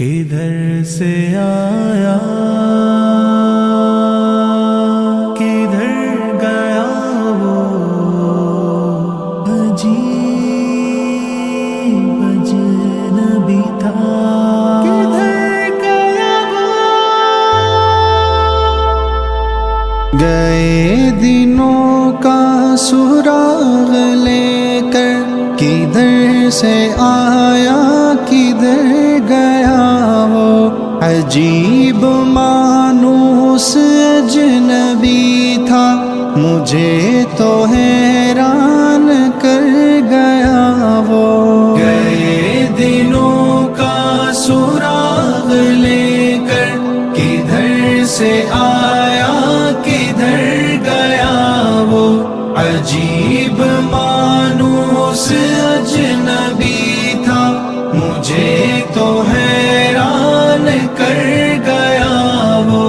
کدھر سے آیا کدھر گیا وہ عجیب اجنبی تھا، کدھر گیا وہ؟ گئے دنوں کا سراغ لے کر کدھر سے آیا کدھر گیا وہ عجیب مانوس اجنبی تھا، مجھے تو حیران کر گیا وہ۔ گئے دنوں کا سراغ لے کر کدھر سے آیا کدھر گیا وہ عجیب مانوس اجنبی تھا، مجھے تو حیران کر گیا وہ۔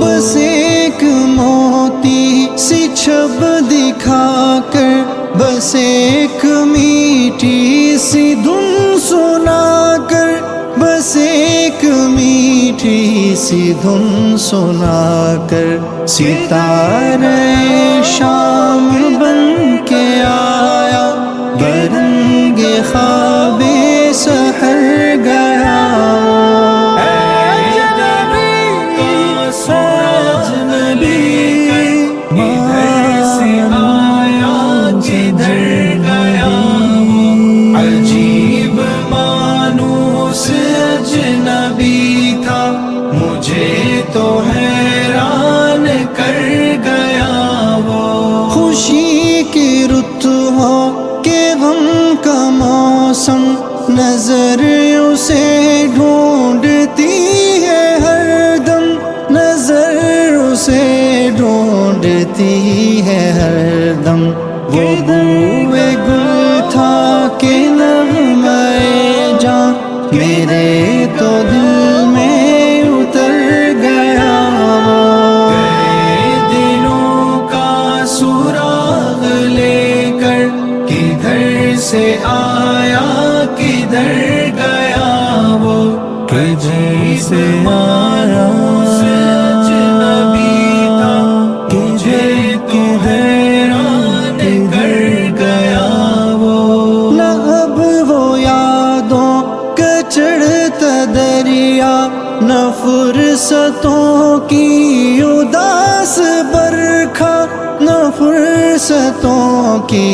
بس ایک موتی سی چھب دکھا کر، بس ایک میٹھی سی دھن سنا کر، بس ایک میٹھی سی دھن سنا کر، ستارے شام بن کے آیا، برنگ خواب سحر گیا۔ عجیب مانوس اجنبی تھا، مجھے تو حیران کر گیا وہ۔ خوشی کی رت ہو کہ غم کا موسم، نظر اسے ڈھونڈتی ہے ہر دم، نظر اسے ڈھونڈتی ہے ہر دم۔ وہ بوئے گل تھا کہ نغمۂ جاں، میرے تو دل میں اتر گیا وہ۔ گئے دنوں کا سراغ لے کر کدھر سے آیا کدھر گیا وہ کدھر سے آیا اجنبی تھا، مجھے تو حیران کر گیا وہ۔ نہ اب وہ یادوں کا چڑھتا دریا، نہ فرصتوں کی اداس برکھا، نہ فرصتوں کی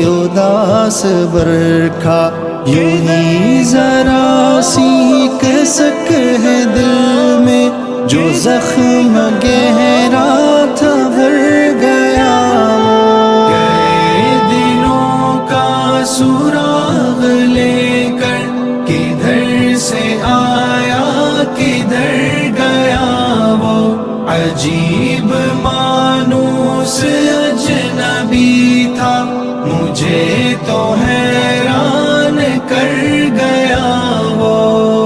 اداس برکھا، یوں ہی ذرا سی کسک ہے دل میں، جو زخم گہرا تھا بھر گیا۔ گئے دنوں کا سراغ لے کر کدھر سے آیا کدھر گیا وہ عجیب مانوس اجنبی تھا، مجھے تو حیران کر گیا وہ۔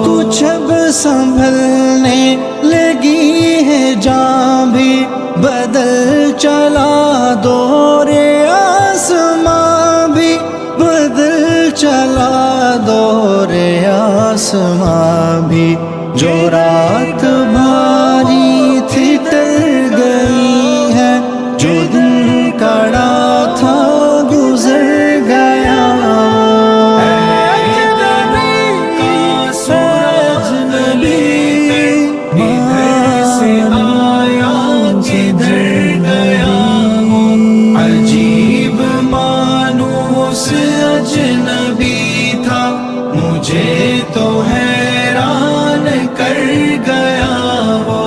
کچھ اب سنبھلنے لگی ہے جاں بھی، بدل چلا دور آسماں بھی، بدل چلا دور آسماں بھی، جو رات بھاری تھی ٹل گئی ہے، جو دن کڑا تھا گزر گیا۔ عجیب مانوس اجنبی تھا، مجھے تو حیران کر گیا وہ۔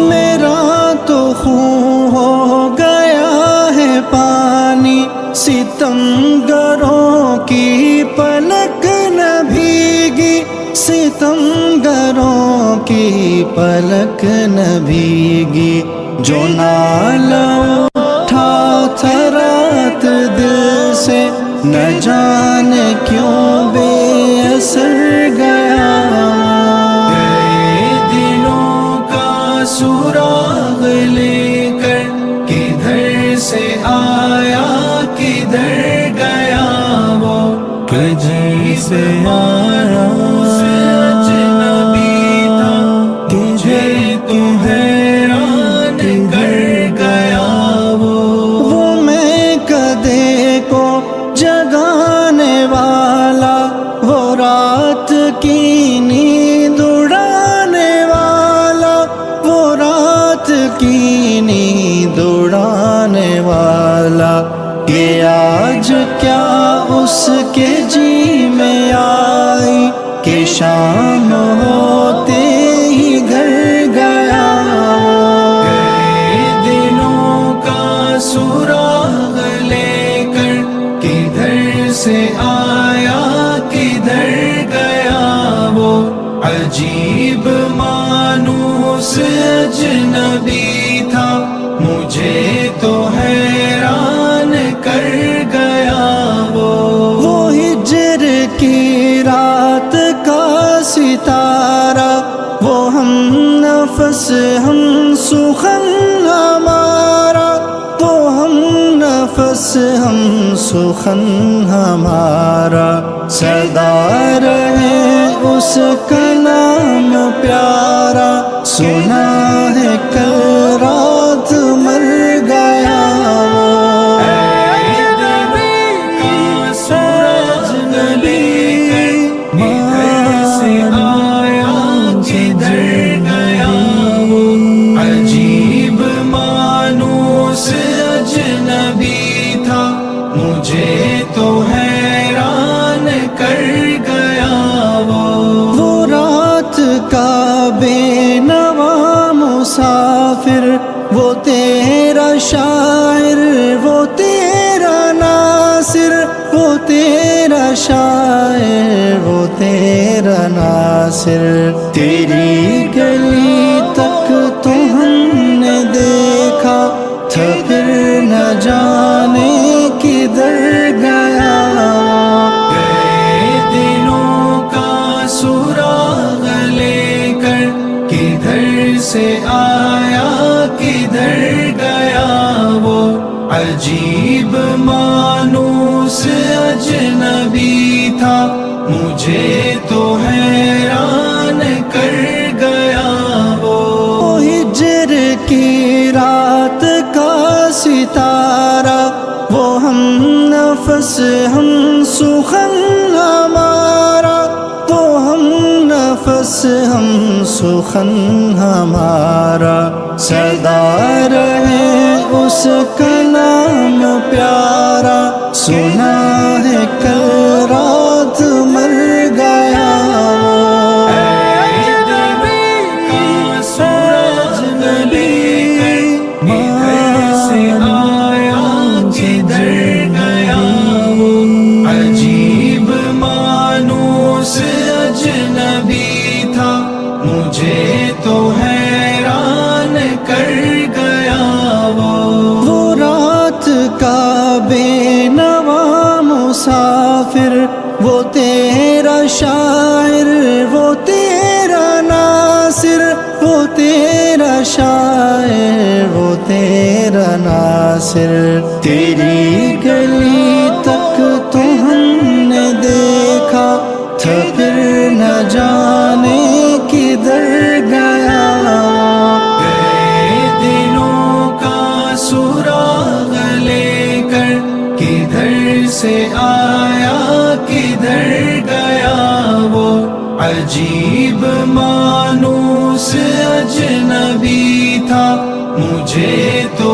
میرا تو خون ہو گیا ہے پانی، ستمگروں کی پلک نہ بھیگی، ستمگروں کی پلک نہ بھیگی، جو نالا اٹھا تھا رات دل سے، نہ جانے کیوں بے اثر گیا۔ گئے دنوں کا سراغ لے کر کدھر سے آیا کدھر گیا وہ کدھر سے آیا اجنبی آنے والا، یہ آج کیا اس کے جی میں آئی کہ شام ہوتے ہی گھر گیا۔ گئے دنوں کا سراغ لے کر، کدھر سے آیا کدھر گیا وہ، عجیب مانوس اجنبی تھا، مجھے تو حیران کر گیا وہ ہجر کی رات کا ستارہ، وہ ہم نفس ہم سخن ہمارا، وہ ہم نفس ہم سخن ہمارا، سدا رہے اس کا نام پیارا، سنا ہے کل رات مر گیا مجھے تو حیران کر گیا وہ رات کا بے نوا مسافر، وہ تیرا شاعر، وہ تیرا ناصر، وہ تیرا شاعر، وہ تیرا ناصر، تیری گلی تک تو ہم نے دیکھا تھا، پھر نہ جانے کدھر گیا۔ گئے دنوں کا سراغ لے کر، کدھر سے آیا کدھر گیا وہ، عجیب مانوس اجنبی تھا، مجھے تو حیران کر گیا وہ ہجر کی رات کا ستارہ، وہ ہم نفس ہم سخن ہمارا، وہ ہم نفس ہم سخن ہمارا، سدا رہے اس کا نام پیارا، سنا ہے کل رات مر گیا اجنبی تھا، مجھے تو حیران کر گیا وہ رات کا بے نوا مسافر، وہ تیرا شاعر، وہ تیرا ناصر، وہ تیرا شاعر، وہ تیرا ناصر، تیری گلی تک تو ہم نے دیکھا تھا، پھر نہ جانے کدھر گیا۔ گئے دنوں کا سراغ لے کر، کدھر سے آیا کدھر گیا وہ، عجیب مانوس اجنبی تھا، مجھے تو